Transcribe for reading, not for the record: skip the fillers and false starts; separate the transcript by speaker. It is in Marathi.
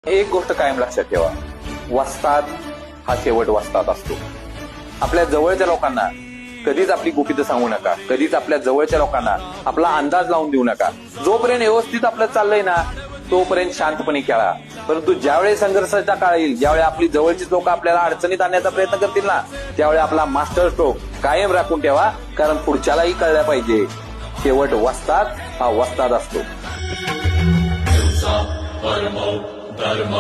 Speaker 1: एक गोष्ट कायम लक्षात ठेवा, वस्ताद हा शेवट वस्ताद असतो. आपल्या जवळच्या लोकांना कधीच आपली गुपितं सांगू नका. कधीच आपल्या जवळच्या लोकांना आपला अंदाज लावून देऊ नका. जोपर्यंत व्यवस्थित आपलं चाललंय ना तोपर्यंत शांतपणे खेळा. परंतु ज्यावेळी संघर्षाचा काळ येईल, ज्यावेळी आपली जवळची लोक आपल्याला अडचणीत आणण्याचा प्रयत्न करतील ना, त्यावेळी आपला मास्टर स्ट्रोक कायम राखून ठेवा. कारण पुढच्यालाही कळलं पाहिजे, शेवट वस्ताद हा वस्ताद असतो.
Speaker 2: परमो धर्म